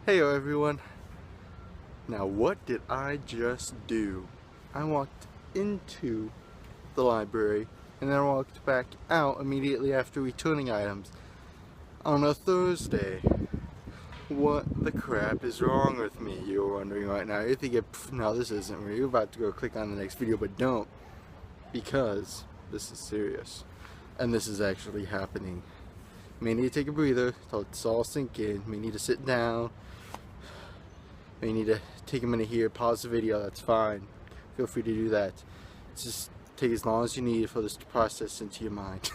Hey everyone. Now what did I just do? I walked into the library and then walked back out immediately after returning items on a Thursday. What the crap is wrong with me? You're wondering right now. You're thinking, no, this isn't real. You're about to go click on the next video, but don't. Because this is serious. And this is actually happening. May need to take a breather, let this all sink in. May need to sit down. May need to take a minute here, pause the video, that's fine. Feel free to do that. Just take as long as you need for this to process into your mind.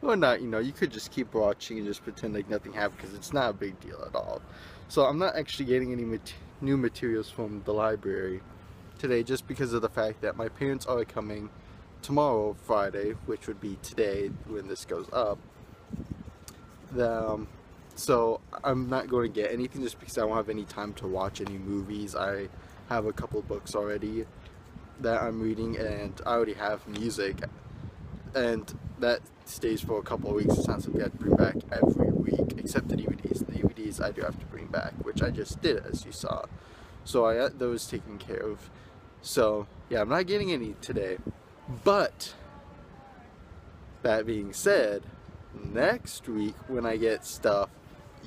Or not, you could just keep watching and just pretend like nothing happened because it's not a big deal at all. So I'm not actually getting any new materials from the library today just because of the fact that my parents are coming tomorrow, Friday, which would be today when this goes up. So I'm not going to get anything just because I don't have any time to watch any movies. I have a couple books already that I'm reading, and I already have music, and that stays for a couple of weeks. It's not something I have to bring back every week, except the DVDs. The DVDs I do have to bring back, which I just did, as you saw. So I got those taken care of. So yeah, I'm not getting any today. But that being said, next week when I get stuff,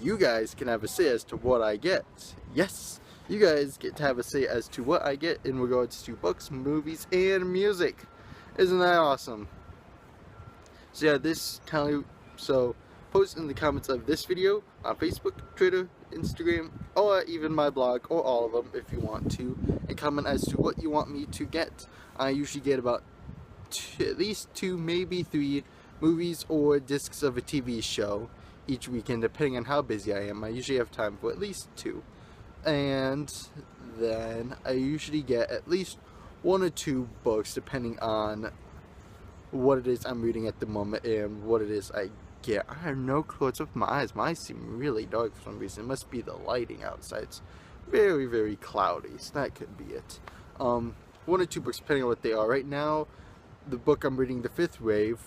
you guys can have a say as to what I get. Yes, you guys get to have a say as to what I get in regards to books, movies, and music. Isn't that awesome? So yeah, so post in the comments of this video on Facebook, Twitter, Instagram, or even my blog, or all of them if you want to, and comment as to what you want me to get. I usually get about at least 2, maybe 3 movies or discs of a TV show each weekend, depending on how busy I am. I usually have time for at least 2. And then I usually get at least 1 or 2 books, depending on what it is I'm reading at the moment and what it is I get. I have no clue what's with my eyes. My eyes seem really dark for some reason. It must be the lighting outside. It's very, very cloudy, so that could be it. 1 or 2 books, depending on what they are. Right now, the book I'm reading, The Fifth Wave,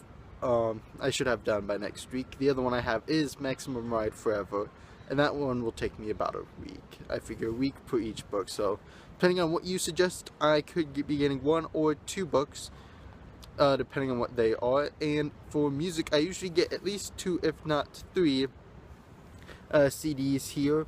I should have done by next week. The other one I have is Maximum Ride Forever, and that one will take me about a week. I figure a week per each book, so depending on what you suggest, I could be getting 1 or 2 books, depending on what they are. And for music, I usually get at least 2, if not 3, CDs here,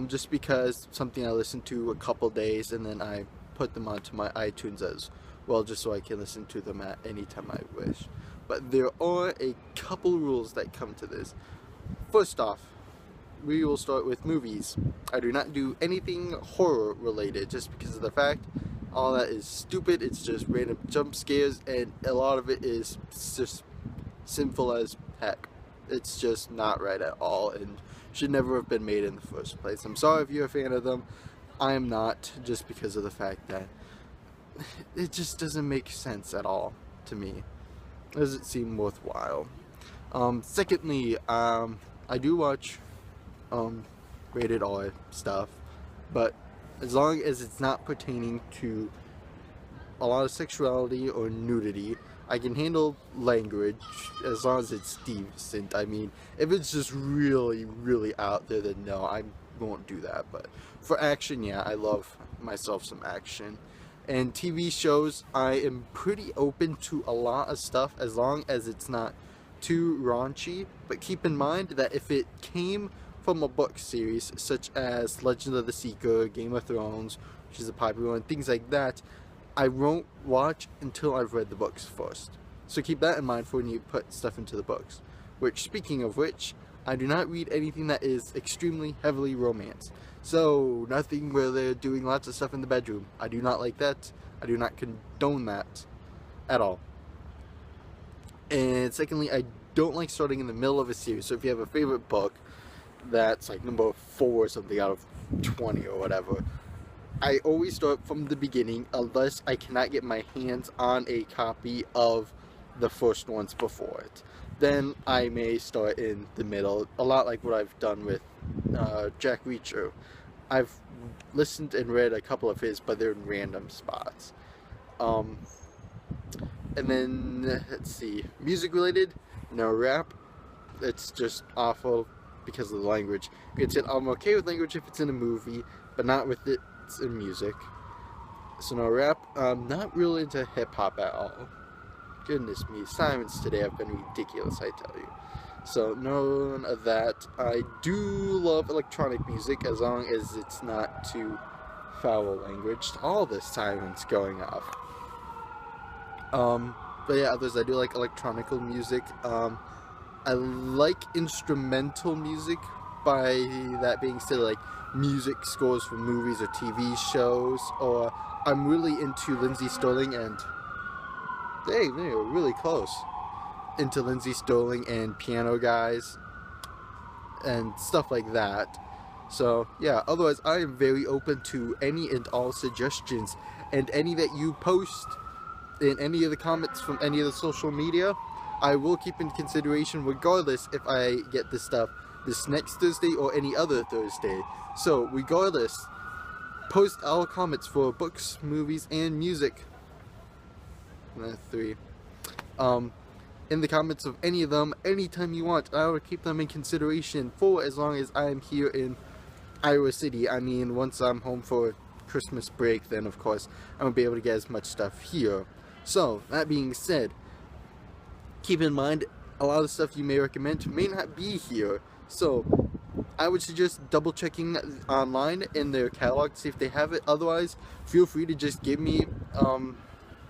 just because something I listen to a couple days, and then I put them onto my iTunes as well, just so I can listen to them at any time I wish. But there are a couple rules that come to this. First off, we will start with movies. I do not do anything horror related, just because of the fact all that is stupid. It's just random jump scares, and a lot of it is just sinful as heck. It's just not right at all, and should never have been made in the first place. I'm sorry if you're a fan of them. I am not, just because of the fact that it just doesn't make sense at all to me. Does it seem worthwhile? Secondly, I do watch rated R stuff, but as long as it's not pertaining to a lot of sexuality or nudity, I can handle language as long as it's decent. I mean, if it's just really, really out there, then no, I won't do that. But for action, yeah, I love myself some action. And TV shows, I am pretty open to a lot of stuff as long as it's not too raunchy. But keep in mind that if it came from a book series such as Legend of the Seeker, Game of Thrones, which is a popular one, things like that, I won't watch until I've read the books first. So keep that in mind for when you put stuff into the books. Which, speaking of which, I do not read anything that is extremely heavily romance. So, nothing where they're doing lots of stuff in the bedroom. I do not like that. I do not condone that at all. And secondly, I don't like starting in the middle of a series. So if you have a favorite book that's like number 4 or something out of 20 or whatever, I always start from the beginning unless I cannot get my hands on a copy of the first ones before it. Then I may start in the middle, a lot like what I've done with Jack Reacher. I've listened and read a couple of his, but they're in random spots. And then, let's see, music related, no rap. It's just awful. because of the language. I'm okay with language if it's in a movie, but not with it in music. So no rap. I'm not really into hip hop at all. Goodness me, assignments today have been ridiculous, I tell you. So none of that. I do love electronic music as long as it's not too foul language. All this silence going off. But yeah, others I do like electronic music. I like instrumental music. By that being said, like music scores for movies or TV shows, or I'm really into Lindsay Sterling and they were really close. Into Lindsay Sterling and Piano Guys and stuff like that. So yeah, otherwise I am very open to any and all suggestions, and any that you post in any of the comments from any of the social media, I will keep in consideration regardless if I get this stuff this next Thursday or any other Thursday. So regardless, post all comments for books, movies, and music. 3. In the comments of any of them, anytime you want. I will keep them in consideration for as long as I'm here in Iowa City. I mean, once I'm home for Christmas break, then of course I'm gonna be able to get as much stuff here. So, that being said, keep in mind, a lot of the stuff you may recommend may not be here. So, I would suggest double checking online in their catalog to see if they have it. Otherwise, feel free to just give me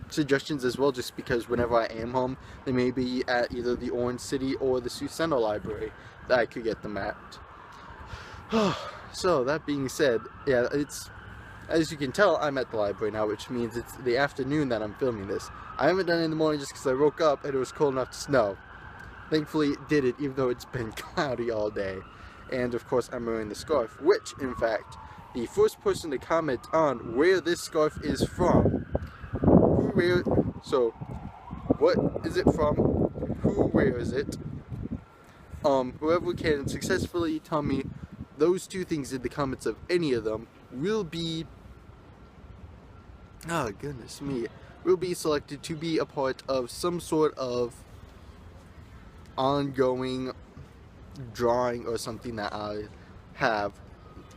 suggestions as well, just because whenever I am home, they may be at either the Orange City or the Sioux Center Library that I could get them at. So, that being said, yeah, as you can tell, I'm at the library now, which means it's the afternoon that I'm filming this. I haven't done it in the morning just because I woke up and it was cold enough to snow. Thankfully it did it, even though it's been cloudy all day. And of course I'm wearing the scarf, which in fact, the first person to comment on where this scarf is from, so what is it from, who wears it, whoever can successfully tell me those two things in the comments of any of them will be, oh goodness me, will be selected to be a part of some sort of ongoing drawing or something that I have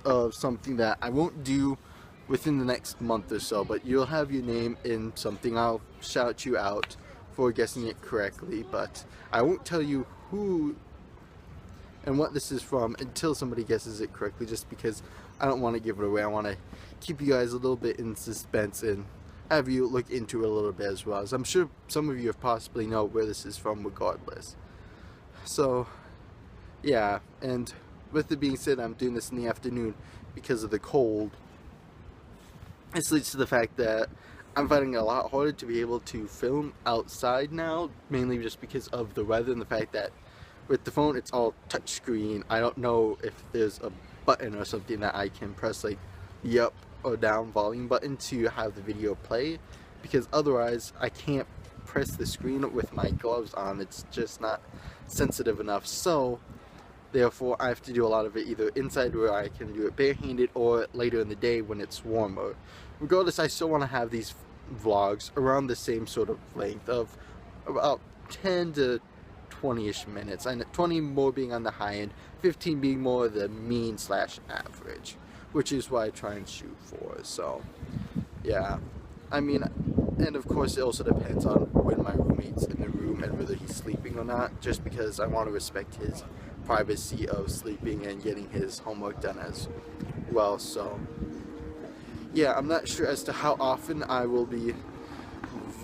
of something that I won't do within the next month or so, but you'll have your name in something. I'll shout you out for guessing it correctly, but I won't tell you who and what this is from until somebody guesses it correctly, just because I don't want to give it away. I want to keep you guys a little bit in suspense and have you look into it a little bit as well, as I'm sure some of you have possibly know where this is from regardless. So yeah, and with it being said, I'm doing this in the afternoon because of the cold. This leads to the fact that I'm finding it a lot harder to be able to film outside now, mainly just because of the weather and the fact that with the phone it's all touchscreen. I don't know if there's a button or something that I can press, like the up or down volume button to have the video play, because otherwise I can't press the screen with my gloves on. It's just not sensitive enough. So therefore I have to do a lot of it either inside where I can do it barehanded, or later in the day when it's warmer. Regardless, I still want to have these vlogs around the same sort of length of about 10 to 20-ish minutes, and 20 more being on the high end, 15 being more the mean / average, which is what I try and shoot for. So yeah, I mean, and of course it also depends on when my roommate's in the room and whether he's sleeping or not, just because I want to respect his privacy of sleeping and getting his homework done as well. So yeah, I'm not sure as to how often I will be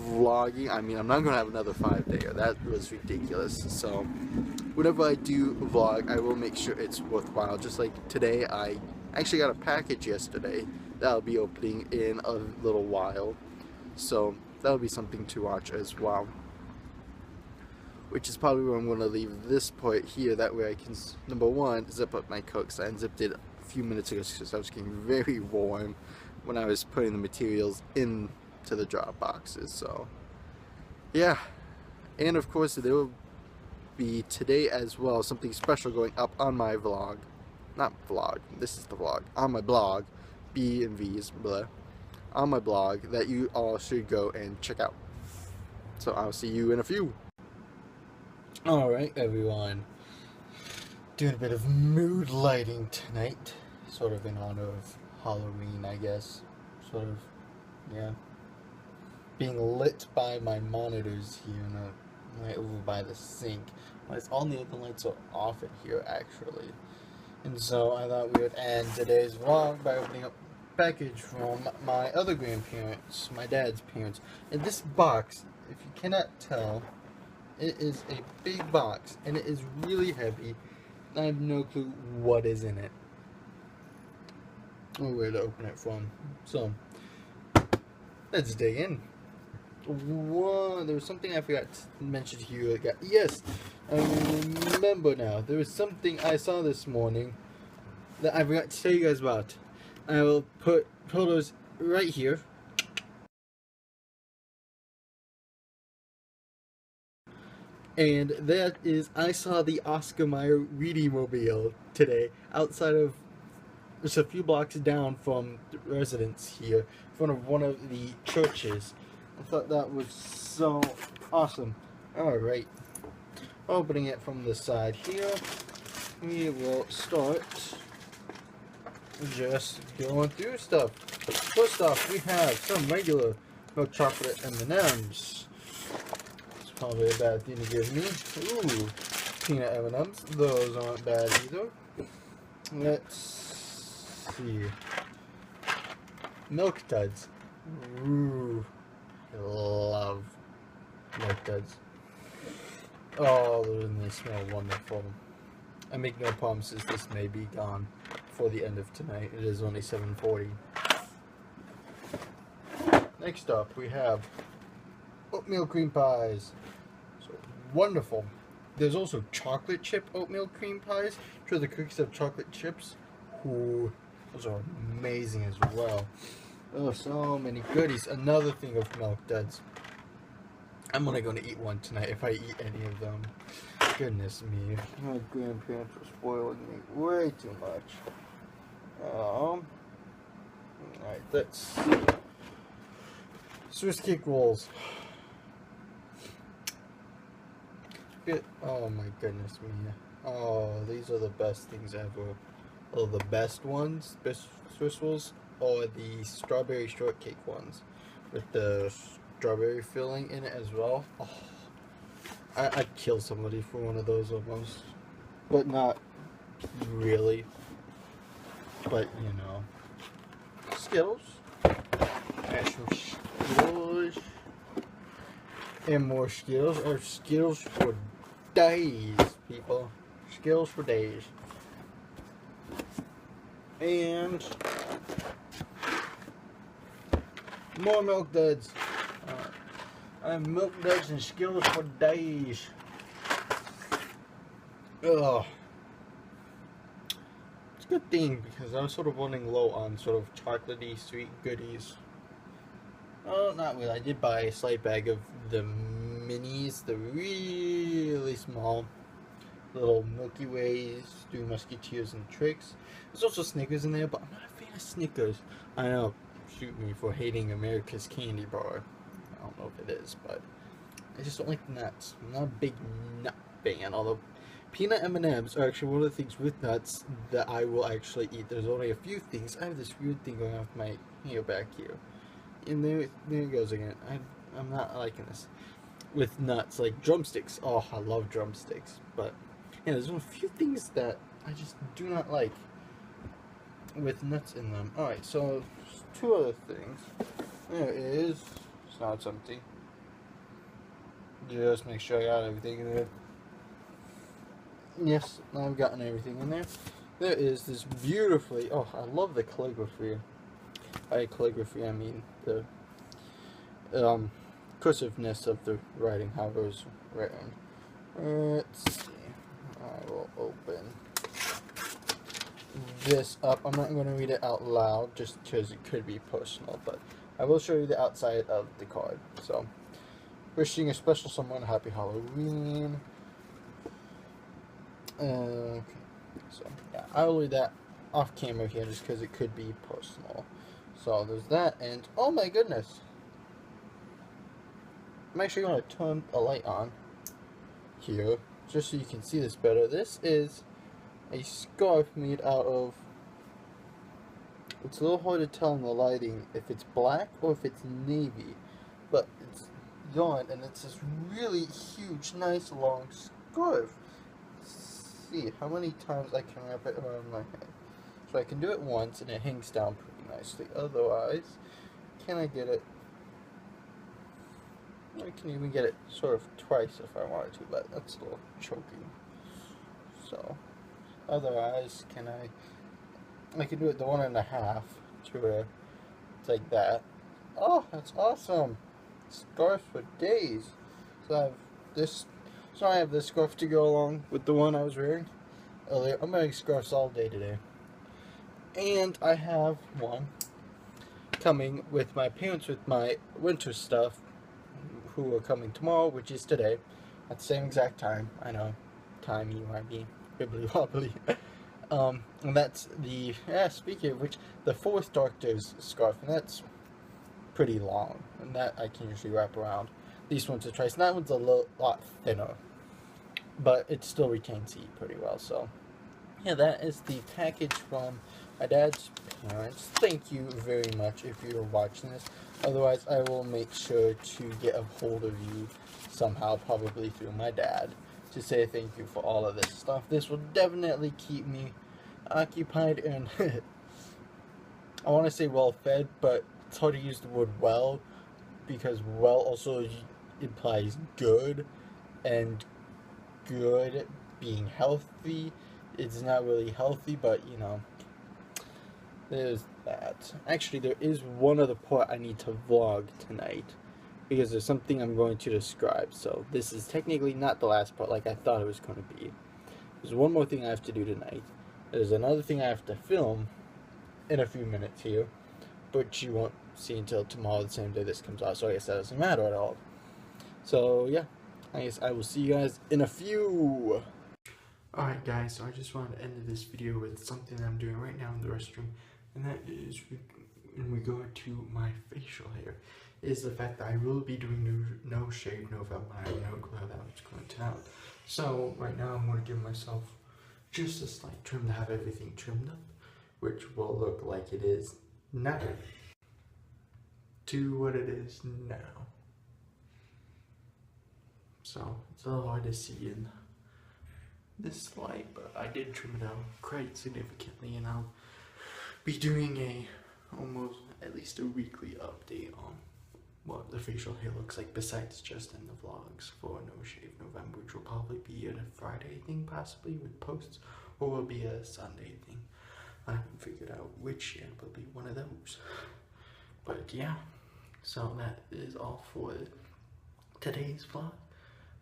vlogging. I mean, I'm not going to have another 5-dayer. That was ridiculous. So whenever I do vlog, I will make sure it's worthwhile. Just like today, I actually got a package yesterday that I'll be opening in a little while. So that'll be something to watch as well. Which is probably where I'm going to leave this part here. That way I can, number one, zip up my coat, because I unzipped it a few minutes ago because I was getting very warm when I was putting the materials into the drop boxes. So yeah, and of course there will be today as well something special going up on my vlog, not vlog, this is the vlog, on my blog, B and V's, blah, on my blog, that you all should go and check out. So I'll see you in a few. Alright everyone, Doing a bit of mood lighting tonight, sort of in honor of Halloween, I guess. Sort of, yeah. Being lit by my monitors here, right over by the sink. All the other lights are off in here, actually. And so I thought we would end today's vlog by opening up a package from my other grandparents, my dad's parents. And this box, if you cannot tell, it is a big box, and it is really heavy. I have no clue what is in it or where to open it from. So, let's dig in. Whoa, there was something I forgot to mention to you. Yes, I remember now. There was something I saw this morning that I forgot to tell you guys about. I will put photos right here. And that is, I saw the Oscar Mayer Reading Mobile today outside of, just a few blocks down from the residence here, in front of one of the churches. I thought that was so awesome. Alright, opening it from the side here, we will start just going through stuff. First off, we have some regular milk chocolate M&Ms. It's probably a bad thing to give me. Ooh, peanut M&Ms. Those aren't bad either. Let's see. Milk Duds. Ooh, I love Milk Duds. Oh, they smell wonderful. I make no promises this may be gone before the end of tonight. It is only 7:40. Next up, we have oatmeal cream pies. So wonderful. There's also chocolate chip oatmeal cream pies. Sure, the cookies have chocolate chips. Ooh, those are amazing as well. Oh, so many goodies. Another thing of Milk Duds. I'm only going to eat one tonight if I eat any of them. Goodness me. My grandparents were spoiling me way too much. Alright, let's see. Swiss cake rolls. Oh my goodness me. Oh, these are the best things ever. Oh, the best ones, best Swiss rolls, are the strawberry shortcake ones with the strawberry filling in it as well. Oh, I'd kill somebody for one of those almost, but not really. But you know, Skittles, actual Skittles, and more Skittles. Or Skittles for days, people. Skittles for days. And more Milk Duds. I have Milk Duds and Skittles for days. Ugh. It's a good thing because I was sort of running low on sort of chocolatey sweet goodies. Oh, not really. I did buy a slight bag of the minis, the really small little Milky Ways, Three Musketeers and Tricks. There's also Snickers in there, but I'm not a fan of Snickers. I know, shoot me for hating America's candy bar. I don't know if it is, but I just don't like nuts. I'm not a big nut fan, although peanut M&Ms are actually one of the things with nuts that I will actually eat. There's only a few things. I have this weird thing going on with my hair back here. And there it goes again. I'm not liking this. With nuts, like drumsticks. Oh, I love drumsticks. But, yeah, there's a few things that I just do not like with nuts in them. Alright, so, two other things. There is, it's not empty. Just make sure I got everything in there. Yes, I've gotten everything in there. There is this beautifully, oh, I love the calligraphy. By calligraphy, I mean the cursiveness of the writing, how it was written. Let's see. I will open this up. I'm not going to read it out loud just because it could be personal, but I will show you the outside of the card. So, wishing a special someone a happy Halloween. Okay, so yeah, I will read that off camera here just because it could be personal. So there's that, and oh my goodness, I'm actually going to turn a light on here just so you can see this better. This is a scarf made out of, it's a little hard to tell in the lighting if it's black or if it's navy, but it's yarn and it's this really huge, nice long scarf. Let's see how many times I can wrap it around my head. So I can do it once and it hangs down pretty nicely. Otherwise, can I get it? I can even get it sort of twice if I wanted to, but that's a little choking. So, otherwise, I can do it the 1.5 to where it's like that. Oh, that's awesome! Scarf for days. So I have this. So I have this scarf to go along with the one I was wearing earlier. I'm wearing scarves all day today, and I have one coming with my parents with my winter stuff, who are coming tomorrow, which is today, at the same exact time. I know, timey might be wibbly wobbly. And that's the, speaking of which, the 4th Doctor's scarf, and that's pretty long, and that I can usually wrap around. These ones are twice, and that one's a lot thinner, but it still retains heat pretty well, so. Yeah, that is the package from my dad's parents. Thank you very much if you're watching this. Otherwise, I will make sure to get a hold of you somehow, probably through my dad, to say thank you for all of this stuff. This will definitely keep me occupied and I want to say well fed, but it's hard to use the word well because well also implies good, and good being healthy. It's not really healthy, but you know, there's that. Actually, there is one other part I need to vlog tonight because there's something I'm going to describe. So this is technically not the last part like I thought it was going to be. There's one more thing I have to do tonight. There's another thing I have to film in a few minutes here, but you won't see until tomorrow, the same day this comes out, so I guess that doesn't matter at all. So yeah, I guess I will see you guys in a few. Alright guys, so I just wanted to end this video with something I'm doing right now in the restroom, and that is in regard to my facial hair, is the fact that I will be doing no shave November. I have no clue how that was going to turn out. So right now I'm going to give myself just a slight trim to have everything trimmed up, which will look like it is now to what it is now. So it's a little hard to see in this light, but I did trim it out quite significantly, and I'll be doing almost at least a weekly update on what the facial hair looks like, besides just in the vlogs for No Shave November, which will probably be a Friday thing, possibly with posts, or will be a Sunday thing. I haven't figured out which yet, but it'll be one of those. But yeah, so that is all for today's vlog.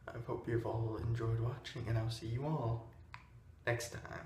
I hope you've all enjoyed watching, and I'll see you all next time.